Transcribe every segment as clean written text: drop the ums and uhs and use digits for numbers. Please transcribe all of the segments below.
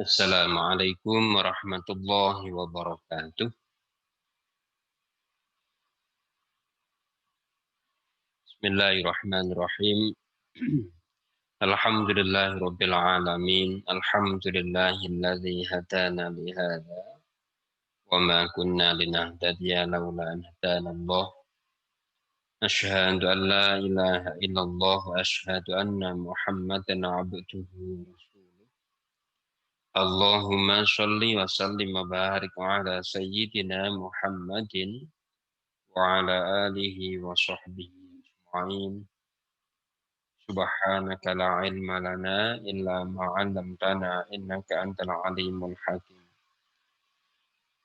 Assalamualaikum warahmatullahi wabarakatuh. Bismillahirrahmanirrahim. Alhamdulillahirabbil alamin. Alhamdulillahilladzi hadana li hadza wa ma kunna linahtadiya laula an hadana Allah. Asyhadu an la ilaha illallah wa asyhadu anna Muhammadan abduhu wa rasuluh. Allahumma shalli wa sallim wa barik ala sayyidina Muhammadin وعلى آله وصحبه أجمعين سبحانك لا علم لنا إلا ما علمتنا إنك أنت العليم الحكيم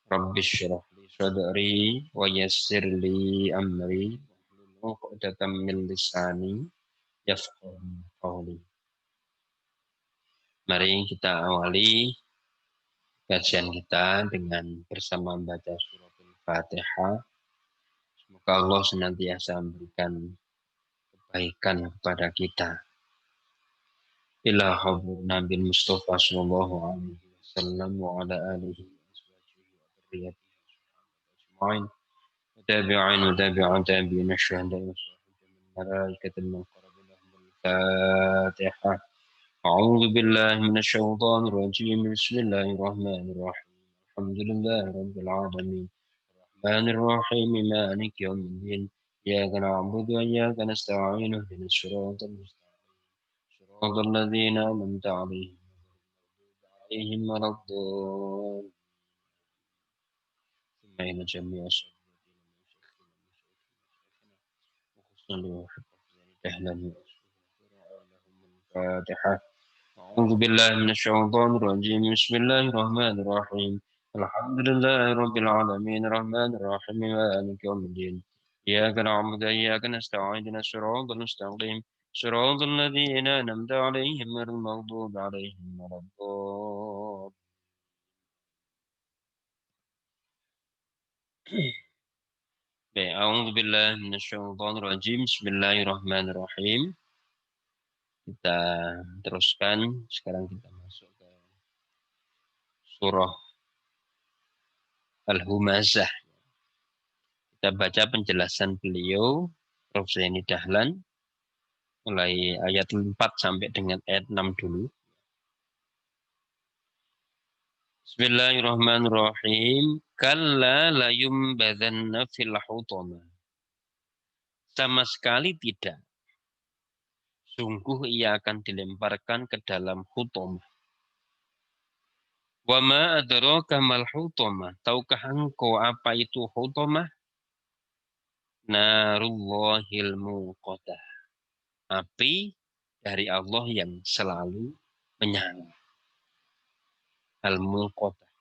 رب اشرح لي صدري ويسر لي أمري واحلل عقدة من لساني يفقهوا قولي. Mari kita awali kajian kita dengan bersama membaca surat Al-Fatihah. Semoga Allah senantiasa memberikan kebaikan kepada kita. Ila hadur Nabi Mustafa sallallahu alaihi wasallam wa ala alihi wa azwajihi wa dzurriyyatihi ajma'in. Tabi'in wa tabi'un tabi'in asyhadu wa min malaikatil muqarrabin al-Fatihah. A'udzu billahi minasy syaithanir rajim. Bismillahirrahmanirrahim. Alhamdulillahi rabbil alamin. Arrahmanir rahim. Maliki yaumiddin. Iyyaka na'budu wa iyyaka nasta'in. Ihdinas siratal mustaqim. Siratal ladzina an'amta 'alaihim عليهم ولا الضالين ثم إن جميع الصالحين وخصوصا لوحد أهلا لهم الفاتحة. أعوذ بالله من الشيطان الرجيم. بسم الله الرحمن الرحيم. الحمد لله رب العالمين الرحمن الرحيم مالك يوم الدين إياك نعبد وإياك نستعين اهدنا الصراط المستقيم صراط الذين أنعمت عليهم غير المغضوب عليهم ولا الضالين. Baik, a'udzubillahi minasyaitonirrajim. Bismillahirrahmanirrahim. Kita teruskan. Sekarang kita masuk ke surah Al-Humazah. Kita baca penjelasan beliau, Prof. Zaini Dahlan, mulai ayat 4 sampai dengan ayat 6 dulu. Bismillahirrahmanirrahim. Kalla layumbadzanna fil hutama. Sama sekali tidak. Sungguh ia akan dilemparkan ke dalam hutamah. Wa ma adraka mal hutamah. Tahukah engkau apa itu hutamah? Narullahil muqadah. Api dari Allah yang selalu menyala. Al-muqadah.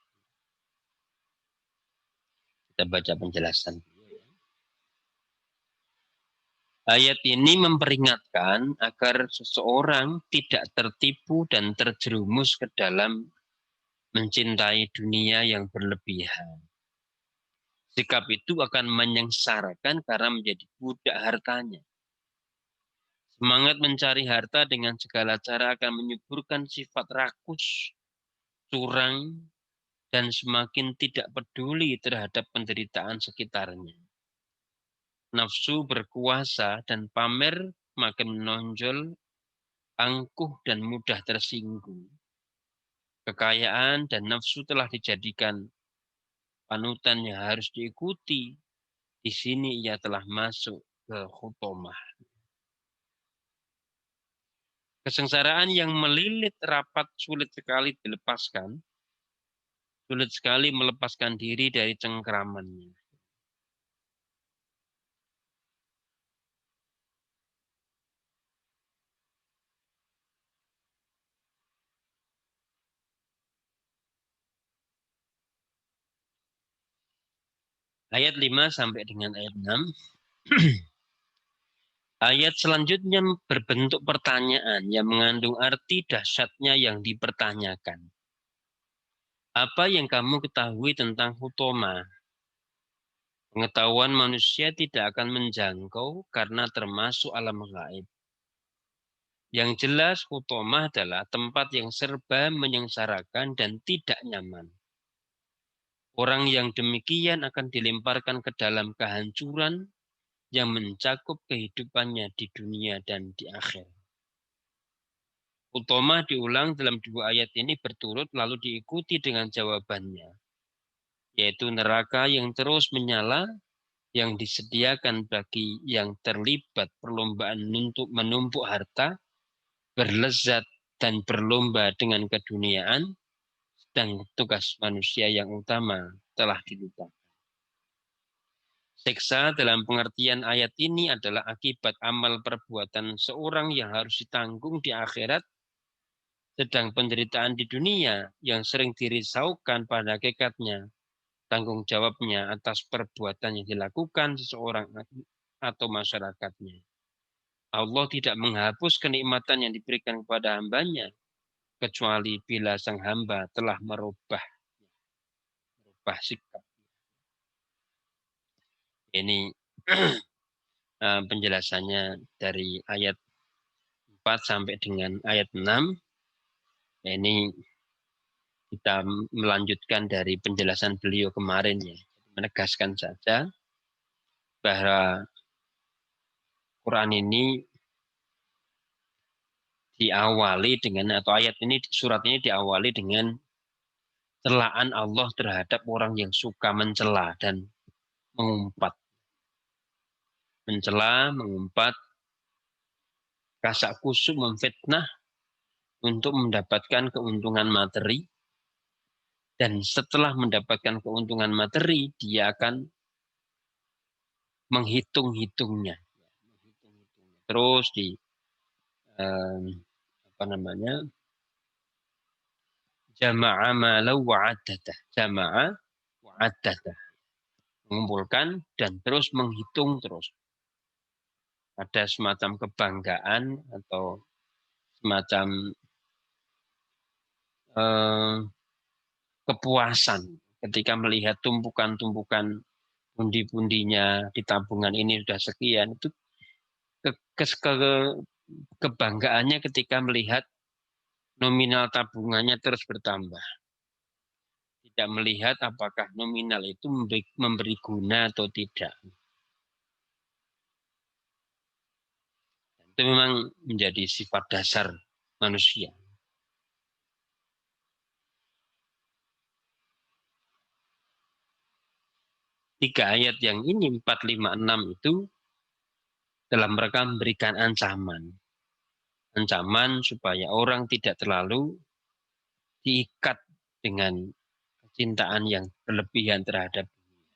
Kita baca penjelasan. Ayat ini memperingatkan agar seseorang tidak tertipu dan terjerumus ke dalam mencintai dunia yang berlebihan. Sikap itu akan menyengsarakan karena menjadi budak hartanya. Semangat mencari harta dengan segala cara akan menyuburkan sifat rakus, curang, dan semakin tidak peduli terhadap penderitaan sekitarnya. Nafsu berkuasa dan pamer makin menonjol, angkuh dan mudah tersinggung. Kekayaan dan nafsu telah dijadikan panutan yang harus diikuti. Di sini ia telah masuk ke hutomah. Kesengsaraan yang melilit rapat sulit sekali dilepaskan, sulit sekali melepaskan diri dari cengkramannya. Ayat 5 sampai dengan ayat 6. Ayat selanjutnya berbentuk pertanyaan yang mengandung arti dahsyatnya yang dipertanyakan. Apa yang kamu ketahui tentang hutoma? Pengetahuan manusia tidak akan menjangkau karena termasuk alam gaib. Yang jelas hutomah adalah tempat yang serba menyengsarakan dan tidak nyaman. Orang yang demikian akan dilemparkan ke dalam kehancuran yang mencakup kehidupannya di dunia dan di akhir. Hutomah diulang dalam dua ayat ini berturut lalu diikuti dengan jawabannya, yaitu neraka yang terus menyala yang disediakan bagi yang terlibat perlombaan untuk menumpuk harta, berlezat dan berlomba dengan keduniaan, dan tugas manusia yang utama telah dilupakan. Siksa dalam pengertian ayat ini adalah akibat amal perbuatan seorang yang harus ditanggung di akhirat, sedang penderitaan di dunia yang sering dirisaukan pada hakikatnya tanggung jawabnya atas perbuatan yang dilakukan seseorang atau masyarakatnya. Allah tidak menghapus kenikmatan yang diberikan kepada hambanya, kecuali bila sang hamba telah merubah sikap. Ini penjelasannya dari ayat 4 sampai dengan ayat 6. Ini kita melanjutkan dari penjelasan beliau kemarin ya. Menegaskan saja bahwa Quran ini diawali dengan, atau ayat ini, surat ini diawali dengan celaan Allah terhadap orang yang suka mencela dan mengumpat. Mencela, mengumpat, kasak kusuk, memfitnah untuk mendapatkan keuntungan materi, dan setelah mendapatkan keuntungan materi dia akan menghitung-hitungnya. Terus di apa namanya? Jama'a malau wa'addatah. Jama'a wa'addatah. Mengumpulkan dan terus menghitung terus. Ada semacam kebanggaan atau semacam kepuasan ketika melihat tumpukan-tumpukan pundi-pundinya di tabungan ini sudah sekian. Itu kebanggaannya ketika melihat nominal tabungannya terus bertambah. Tidak melihat apakah nominal itu memberi guna atau tidak. Itu memang menjadi sifat dasar manusia. Tiga ayat yang ini, 4, 5, 6 itu dalam mereka memberikan ancaman. Ancaman supaya orang tidak terlalu diikat dengan kecintaan yang berlebihan terhadap dunia.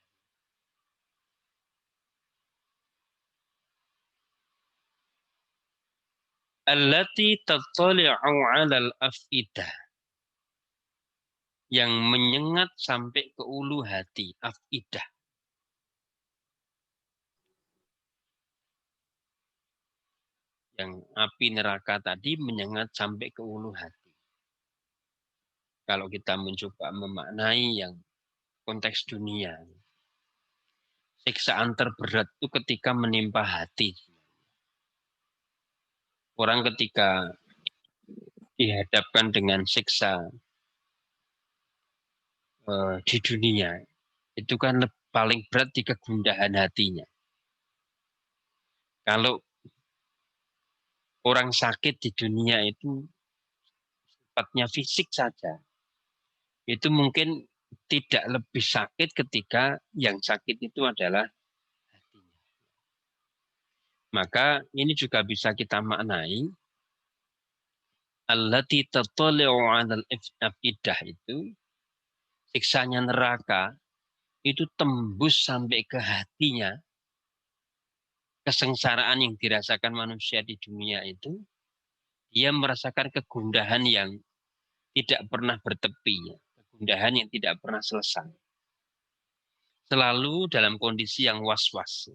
Allati tattali'u 'alal afidah, yang menyengat sampai ke ulu hati, afidah. Yang api neraka tadi menyengat sampai ke ulu hati. Kalau kita mencoba memaknai yang konteks dunia, siksaan terberat itu ketika menimpa hati. Orang ketika dihadapkan dengan siksa di dunia, itu kan paling berat di kegundahan hatinya. Kalau orang sakit di dunia itu sifatnya fisik saja, itu mungkin tidak lebih sakit ketika yang sakit itu adalah hatinya. Maka ini juga bisa kita maknai allati tattali'u 'alal afidah itu, siksanya neraka itu tembus sampai ke hatinya. Kesengsaraan yang dirasakan manusia di dunia itu, dia merasakan kegundahan yang tidak pernah bertepi, kegundahan yang tidak pernah selesai. Selalu dalam kondisi yang was-was,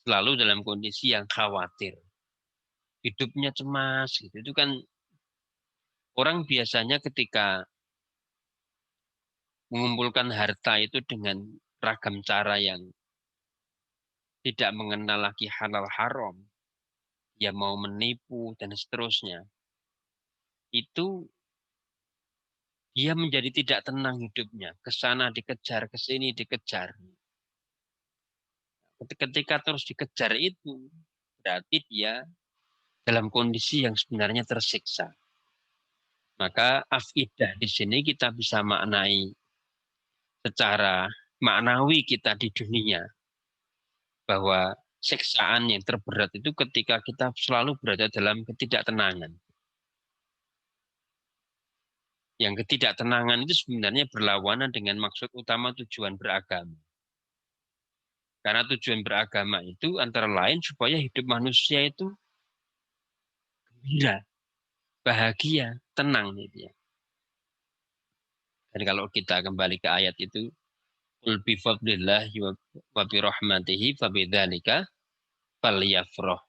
selalu dalam kondisi yang khawatir. Hidupnya cemas, gitu. Itu kan orang biasanya ketika mengumpulkan harta itu dengan ragam cara yang tidak mengenal lagi halal haram, dia mau menipu dan seterusnya, itu dia menjadi tidak tenang hidupnya. Ke sana dikejar, ke sini dikejar. Ketika terus dikejar itu, berarti dia dalam kondisi yang sebenarnya tersiksa. Maka afidah di sini kita bisa maknai secara maknawi kita di dunia. Bahwa siksaan yang terberat itu ketika kita selalu berada dalam ketidaktenangan. Yang ketidaktenangan itu sebenarnya berlawanan dengan maksud utama tujuan beragama. Karena tujuan beragama itu antara lain supaya hidup manusia itu gembira, bahagia, tenang gitu ya. Dan kalau kita kembali ke ayat itu, qul bi fadlillahi wa bi rahmatihi fa bidzalika falyafrah.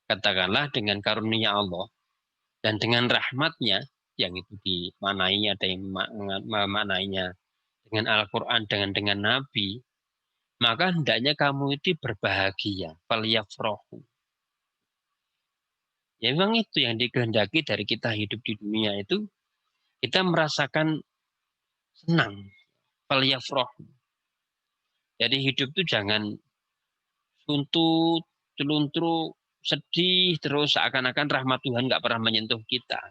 Katakanlah dengan karunia Allah dan dengan rahmatnya, yang itu dimaknai, ada yang memaknainya dengan Al-Quran, dengan Nabi, maka hendaknya kamu itu berbahagia. Falyafrahu. Ya memang itu yang dikehendaki dari kita hidup di dunia itu, kita merasakan senang. Falyafrahu. Jadi hidup itu jangan tuntut, celuntruk, sedih, terus seakan-akan rahmat Tuhan nggak pernah menyentuh kita.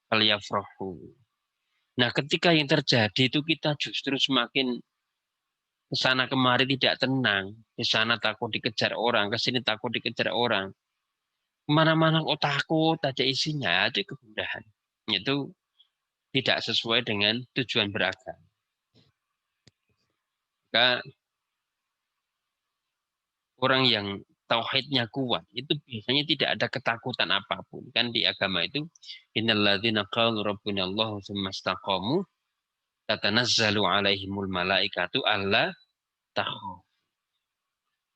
Falyafrahu. Nah ketika yang terjadi itu kita justru semakin ke sana kemari tidak tenang, ke sana takut dikejar orang, ke sini takut dikejar orang. Kemana-mana kok takut aja isinya, itu kemudahan. Itu tidak sesuai dengan tujuan beragama. Maka orang yang tauhidnya kuat, itu biasanya tidak ada ketakutan apapun. Kan di agama itu, innalladzina qalu rabbuna Allah tsumma istaqamu tatanazzalu alaihimul malaikatu alla takhafu.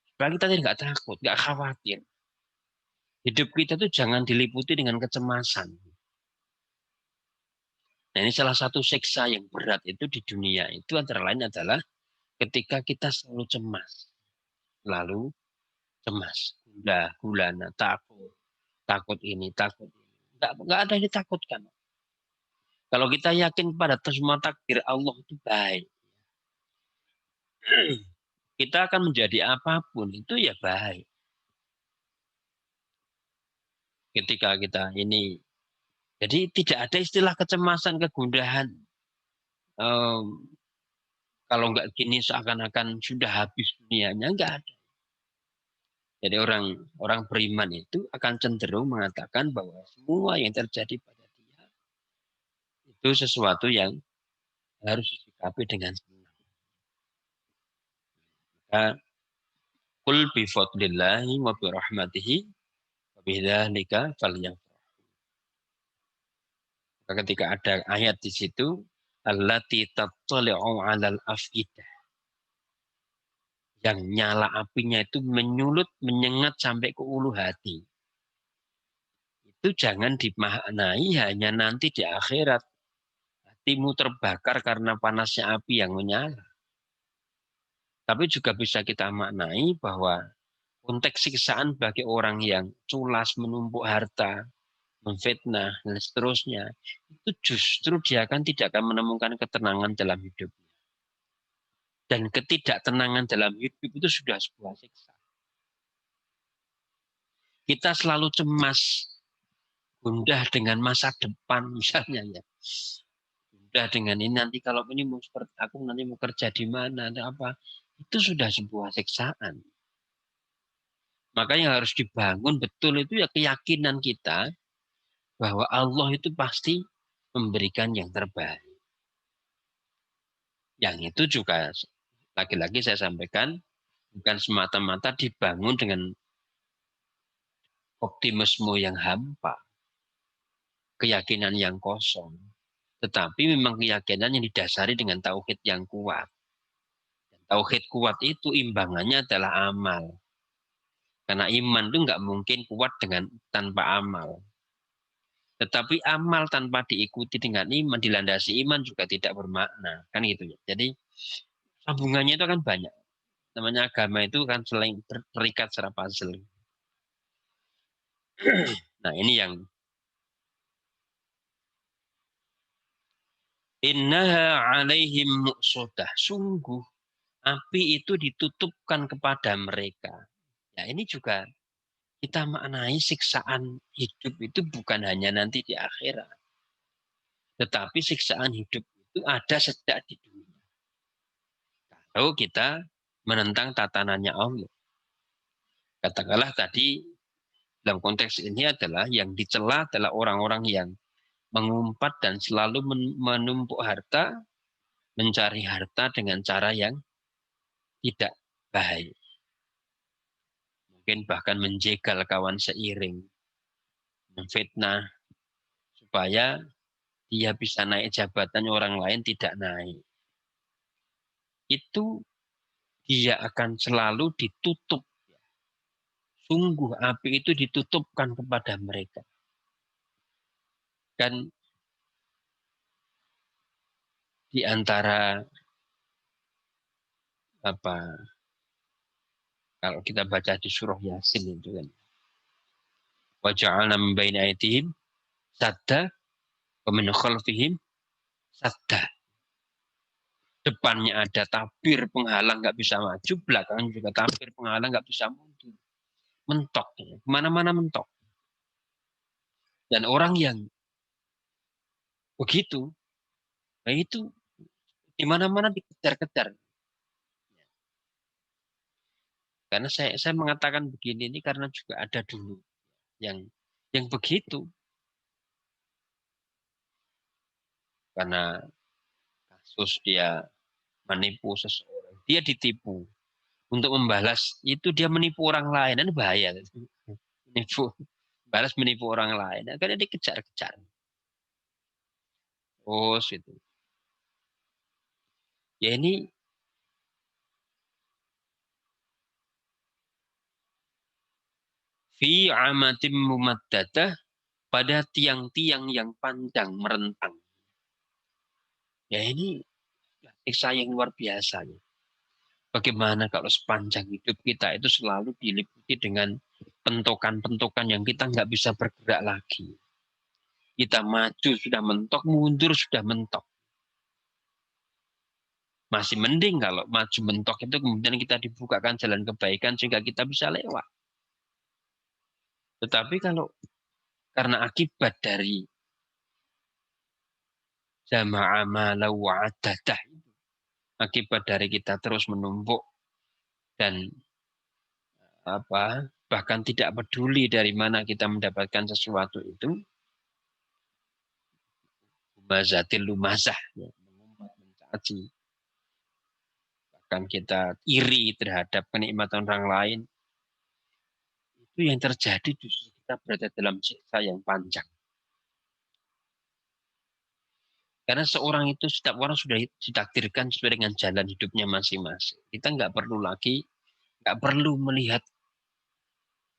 Supaya kita tidak takut, nggak khawatir. Hidup kita tuh jangan diliputi dengan kecemasan. Nah ini salah satu siksa yang berat itu di dunia itu antara lain adalah ketika kita selalu cemas. Lalu cemas, gulana, takut, takut ini, takut ini. Nggak ada yang ditakutkan. Kalau kita yakin pada semua takdir Allah itu baik, kita akan menjadi apapun itu ya baik. Ketika kita ini, jadi tidak ada istilah kecemasan, kegundahan. Um, Kalau nggak gini seakan-akan sudah habis dunianya, nggak ada. Jadi orang orang beriman itu akan cenderung mengatakan bahwa semua yang terjadi pada dia itu sesuatu yang harus disikapi dengan senang. Maka kul bi fadlillahi wa bi rahmatihi wa bidzalika falyafrah. Maka ketika ada ayat di situ allati tattali'u 'alal afidah, yang nyala apinya itu menyulut, menyengat sampai ke ulu hati. Itu jangan dimaknai hanya nanti di akhirat. Hatimu terbakar karena panasnya api yang menyala. Tapi juga bisa kita maknai bahwa konteks siksaan bagi orang yang culas, menumpuk harta, memfitnah, dan seterusnya, itu justru dia akan tidak akan menemukan ketenangan dalam hidupnya. Dan ketidaktenangan dalam hidup itu sudah sebuah siksa. Kita selalu cemas, gundah dengan masa depan misalnya ya. Gundah dengan ini nanti kalau ini mau seperti aku nanti mau kerja di mana atau apa. Itu sudah sebuah siksaan. Maka yang harus dibangun betul itu ya keyakinan kita bahwa Allah itu pasti memberikan yang terbaik. Yang itu juga lagi-lagi saya sampaikan bukan semata-mata dibangun dengan optimisme yang hampa, keyakinan yang kosong, tetapi memang keyakinan yang didasari dengan tauhid yang kuat. Dan tauhid kuat itu imbangannya adalah amal. Karena iman itu nggak mungkin kuat dengan tanpa amal. Tetapi amal tanpa diikuti dengan iman, dilandasi iman juga tidak bermakna. Kan gitu ya. Jadi sambungannya itu kan banyak. Namanya agama itu kan selain terikat secara puzzle. Nah ini yang innaha alaihim muqsadah. Sungguh api itu ditutupkan kepada mereka. Ya ini juga kita maknai siksaan hidup itu bukan hanya nanti di akhirat. Tetapi siksaan hidup itu ada sejak di dunia. Kalau kita menentang tatanannya Allah. Katakanlah tadi dalam konteks ini adalah yang dicela adalah orang-orang yang mengumpat dan selalu menumpuk harta, mencari harta dengan cara yang tidak baik. Mungkin bahkan menjegal kawan seiring, memfitnah, supaya dia bisa naik jabatan orang lain tidak naik. Itu dia akan selalu ditutup. Sungguh api itu ditutupkan kepada mereka. Kan di antara apa kalau kita baca di surah Yasin itu kan wa ja'alna min baini aydihim sadda wa min khalfihim sadda. Depannya ada tabir penghalang nggak bisa maju, belakang juga tabir penghalang nggak bisa mundur. Mentok, kemana-mana mentok. Dan orang yang begitu, nah itu di mana-mana dikejar-kejar. Karena saya mengatakan begini ini karena juga ada dulu yang begitu, karena kasus dia menipu seseorang, dia ditipu untuk membalas itu dia menipu orang lain, dan bahaya. Menipu, balas menipu orang lain, akhirnya dikejar-kejar. Oh, itu. Ya ini fi amatim mumaddadah, pada tiang-tiang yang panjang merentang. Ya ini siksa yang luar biasa. Ya. Bagaimana kalau sepanjang hidup kita itu selalu diliputi dengan pentokan-pentokan yang kita nggak bisa bergerak lagi. Kita maju sudah mentok, mundur sudah mentok. Masih mending kalau maju mentok itu kemudian kita dibukakan jalan kebaikan sehingga kita bisa lewat. Tetapi kalau karena akibat dari jama'a malau wa'adadah, akibat dari kita terus menumpuk dan bahkan tidak peduli dari mana kita mendapatkan sesuatu itu, mazatil lumazah, ya, mengumpat, mencaci, bahkan kita iri terhadap kenikmatan orang lain, itu yang terjadi justru kita berada dalam siksa yang panjang. Karena seorang itu, setiap orang sudah ditakdirkan sesuai dengan jalan hidupnya masing-masing. Kita nggak perlu melihat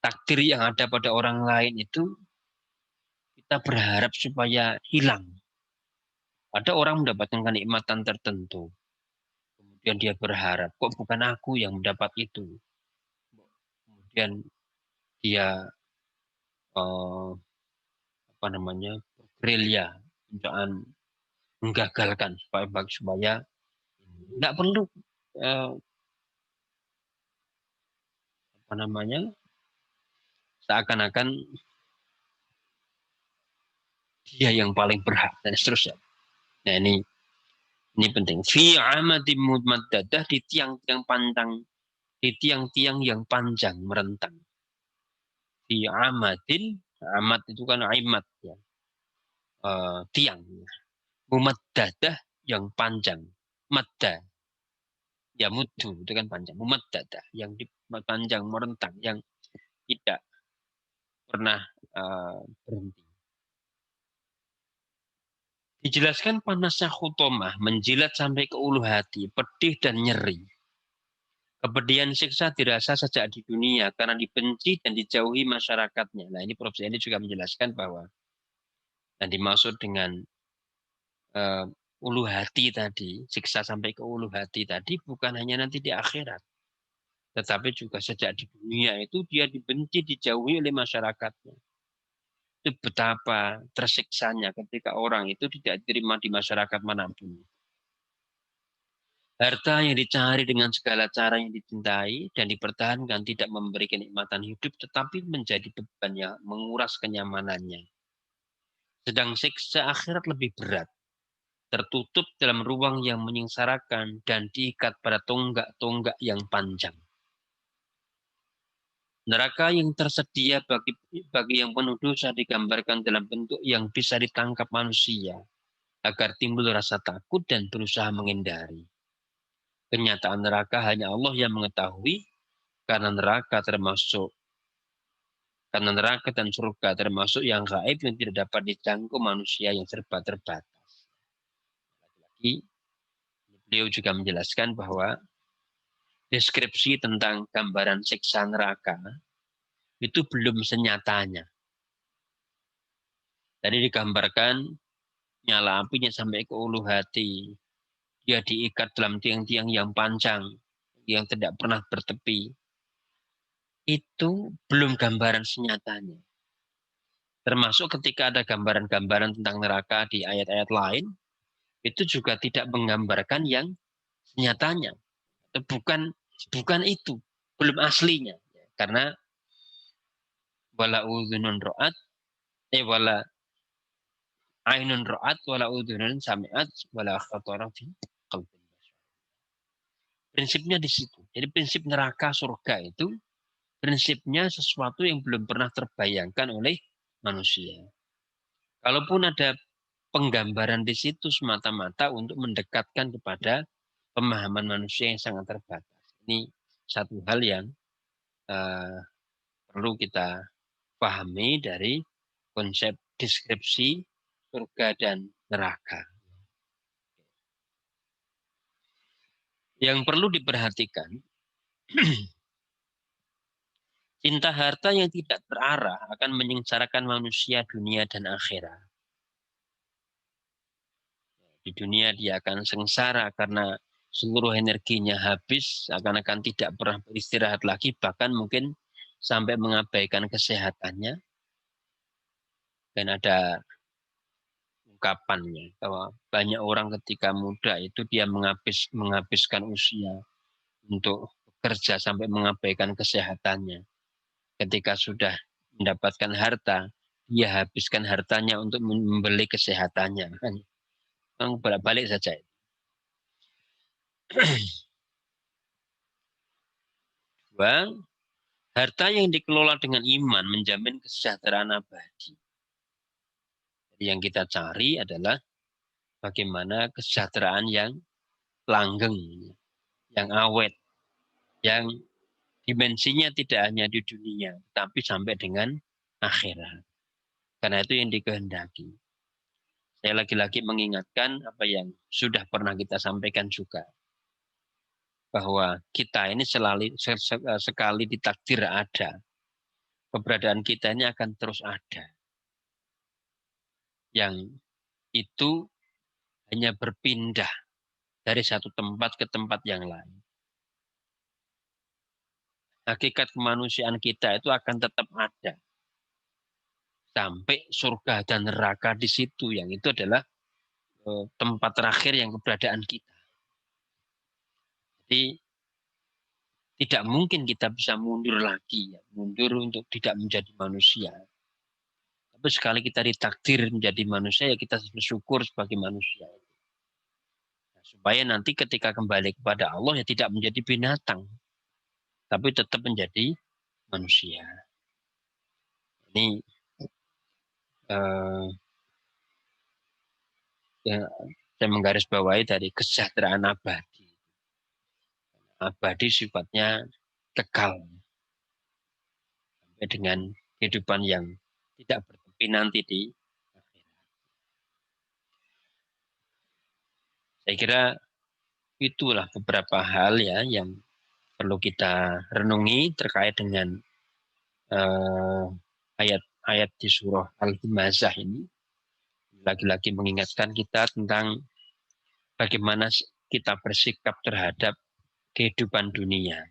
takdir yang ada pada orang lain itu, kita berharap supaya hilang. Ada orang mendapatkan kenikmatan tertentu, kemudian dia berharap, kok bukan aku yang mendapat itu. Kemudian dia eh, gerilya, untuk menggagalkan supaya nggak perlu eh, seakan-akan dia yang paling berhak dan seterusnya. Nah ini penting. Fi amadim mudmaddadah, di tiang-tiang panjang, di tiang-tiang yang panjang merentang. Fi amadin, amad itu kan aimat ya, tiang. Mumaddadah yang panjang. Madda, ya muddu itu kan panjang. Mumaddadah yang panjang merentang, yang tidak pernah berhenti. Dijelaskan panasnya khutomah, menjilat sampai ke ulu hati, pedih dan nyeri. Kepedihan siksa dirasa sejak di dunia karena dibenci dan dijauhi masyarakatnya. Nah ini Prof. ini juga menjelaskan bahwa yang dimaksud dengan uh, ulu hati tadi, siksa sampai ke ulu hati tadi bukan hanya nanti di akhirat, tetapi juga sejak di dunia itu dia dibenci, dijauhi oleh masyarakatnya. itu betapa tersiksanya ketika orang itu tidak diterima di masyarakat manapun. Harta yang dicari dengan segala cara yang dicintai dan dipertahankan tidak memberi kenikmatan hidup, tetapi menjadi beban yang menguras kenyamanannya. Sedang siksa akhirat lebih berat, tertutup dalam ruang yang menyengsarakan dan diikat pada tonggak-tonggak yang panjang. Neraka yang tersedia bagi yang penuh dosa digambarkan dalam bentuk yang bisa ditangkap manusia agar timbul rasa takut dan berusaha menghindari. Kenyataan neraka hanya Allah yang mengetahui karena neraka dan surga termasuk yang gaib yang tidak dapat dijangkau manusia yang serba terbatas. Lagi, beliau juga menjelaskan bahwa deskripsi tentang gambaran siksa neraka itu belum senyatanya. Tadi digambarkan nyala apinya sampai ke ulu hati. Dia diikat dalam tiang-tiang yang panjang, yang tidak pernah bertepi. Itu belum gambaran senyatanya. Termasuk ketika ada gambaran-gambaran tentang neraka di ayat-ayat lain, itu juga tidak menggambarkan yang senyatanya. Bukan itu, belum aslinya. Karena wala udhunun ro'at, wala ainun ro'at, wala udhunun sami'at, wala khatara fi qalbin. Prinsipnya di situ. Jadi prinsip neraka surga itu prinsipnya sesuatu yang belum pernah terbayangkan oleh manusia. Kalaupun ada penggambaran di situ semata-mata untuk mendekatkan kepada pemahaman manusia yang sangat terbatas. Ini satu hal yang uh, perlu kita pahami dari konsep deskripsi surga dan neraka. Yang perlu diperhatikan, cinta harta yang tidak terarah akan menyengsarakan manusia dunia dan akhirat. Di dunia dia akan sengsara karena seluruh energinya habis, akan tidak pernah beristirahat lagi, bahkan mungkin sampai mengabaikan kesehatannya. Dan ada ungkapannya bahwa banyak orang ketika muda itu dia menghabiskan usia untuk bekerja sampai mengabaikan kesehatannya. Ketika sudah mendapatkan harta, dia habiskan hartanya untuk membeli kesehatannya. Memang bolak-balik saja. Dua, harta yang dikelola dengan iman menjamin kesejahteraan abadi. Jadi yang kita cari adalah bagaimana kesejahteraan yang langgeng, yang awet, yang dimensinya tidak hanya di dunia, tapi sampai dengan akhirat. Karena itu yang dikehendaki. Saya lagi-lagi mengingatkan apa yang sudah pernah kita sampaikan juga. Bahwa kita ini sekali ditakdir ada. Keberadaan kita ini akan terus ada. Yang itu hanya berpindah dari satu tempat ke tempat yang lain. Hakikat kemanusiaan kita itu akan tetap ada. Sampai surga dan neraka di situ. Yang itu adalah tempat terakhir yang keberadaan kita. Jadi tidak mungkin kita bisa mundur lagi. Mundur untuk tidak menjadi manusia. Tapi sekali kita ditakdir menjadi manusia, ya kita bersyukur sebagai manusia. Nah, supaya nanti ketika kembali kepada Allah, ya tidak menjadi binatang. Tapi tetap menjadi manusia. Ini ya, saya menggarisbawahi dari kesejahteraan abadi. Abadi sifatnya kekal. Sampai dengan kehidupan yang tidak bertepi nanti di akhirat. Saya kira itulah beberapa hal ya yang perlu kita renungi terkait dengan ayat-ayat di surah Al-Humazah ini. Lagi-lagi mengingatkan kita tentang bagaimana kita bersikap terhadap kehidupan dunia.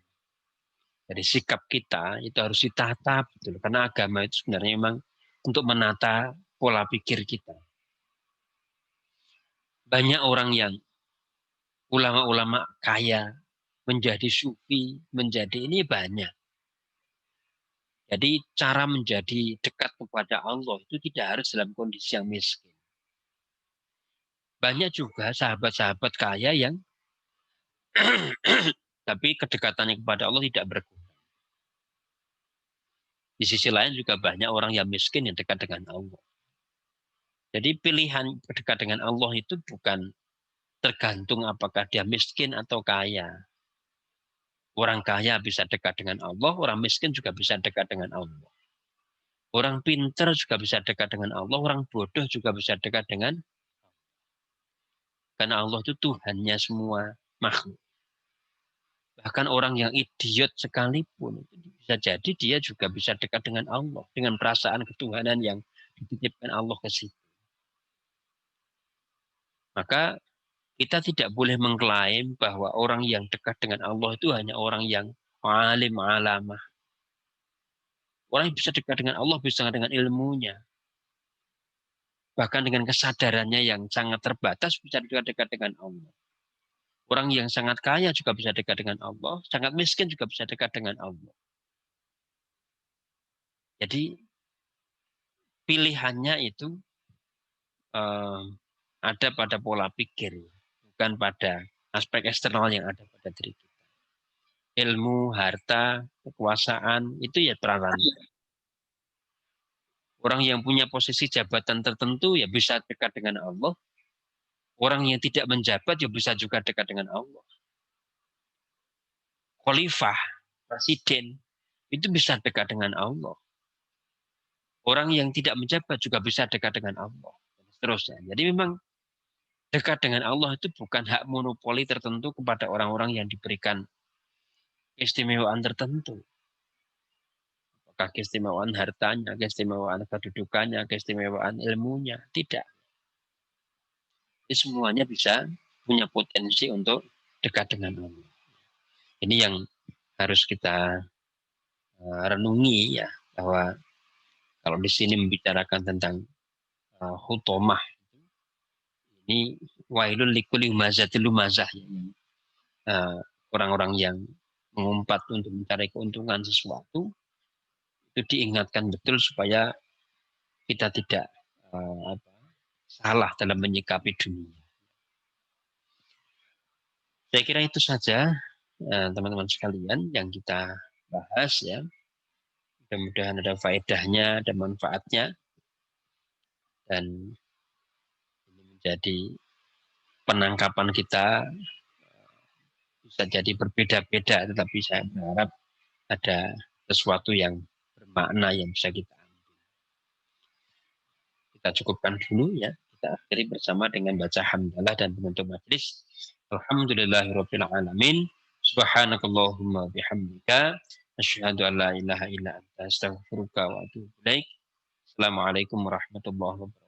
Jadi sikap kita itu harus ditata betul. Karena agama itu sebenarnya memang untuk menata pola pikir kita. Banyak orang yang ulama-ulama kaya, menjadi sufi, menjadi ini banyak. Jadi cara menjadi dekat kepada Allah itu tidak harus dalam kondisi yang miskin. Banyak juga sahabat-sahabat kaya yang tapi kedekatannya kepada Allah tidak berkurang. Di sisi lain juga banyak orang yang miskin yang dekat dengan Allah. Jadi pilihan dekat dengan Allah itu bukan tergantung apakah dia miskin atau kaya. Orang kaya bisa dekat dengan Allah, orang miskin juga bisa dekat dengan Allah. Orang pintar juga bisa dekat dengan Allah, orang bodoh juga bisa dekat dengan, karena Allah itu Tuhannya semua makhluk. Bahkan orang yang idiot sekalipun, bisa jadi dia juga bisa dekat dengan Allah, dengan perasaan ketuhanan yang dititipkan Allah ke situ. Maka kita tidak boleh mengklaim bahwa orang yang dekat dengan Allah itu hanya orang yang alim alamah. Orang yang bisa dekat dengan Allah bisa dengan ilmunya. Bahkan dengan kesadarannya yang sangat terbatas bisa dekat dengan Allah. Orang yang sangat kaya juga bisa dekat dengan Allah, sangat miskin juga bisa dekat dengan Allah. Jadi pilihannya itu ada pada pola pikir, bukan pada aspek eksternal yang ada pada diri kita. Ilmu, harta, kekuasaan, itu ya peralatan. Orang yang punya posisi jabatan tertentu ya bisa dekat dengan Allah. Orang yang tidak menjabat ya bisa juga dekat dengan Allah. Khalifah, presiden, itu bisa dekat dengan Allah. Orang yang tidak menjabat juga bisa dekat dengan Allah. Seterusnya. Jadi memang dekat dengan Allah itu bukan hak monopoli tertentu kepada orang-orang yang diberikan keistimewaan tertentu. Apakah keistimewaan hartanya, keistimewaan kedudukannya, keistimewaan ilmunya. Tidak. Jadi semuanya bisa punya potensi untuk dekat dengan Allah. Ini yang harus kita renungi ya, bahwa kalau di sini membicarakan tentang hutomah, ini wailul likuli humazatil lumazah, orang-orang yang mengumpat untuk mencari keuntungan sesuatu, itu diingatkan betul supaya kita tidak salah dalam menyikapi dunia. Saya kira itu saja teman-teman sekalian yang kita bahas ya. Mudah-mudahan ada faedahnya, ada manfaatnya, dan ini menjadi penangkapan kita bisa jadi berbeda-beda, tetapi saya berharap ada sesuatu yang bermakna yang bisa kita ambil. Kita cukupkan dulu ya. Kita akhiri bersama dengan baca hamdalah dan penutup majelis. Alhamdulillahirabbil alamin. Subhanakallahumma bihamdika asyhadu an la ilaha illa anta astaghfiruka wa atubu ilaik. Assalamualaikum warahmatullahi wabarakatuh.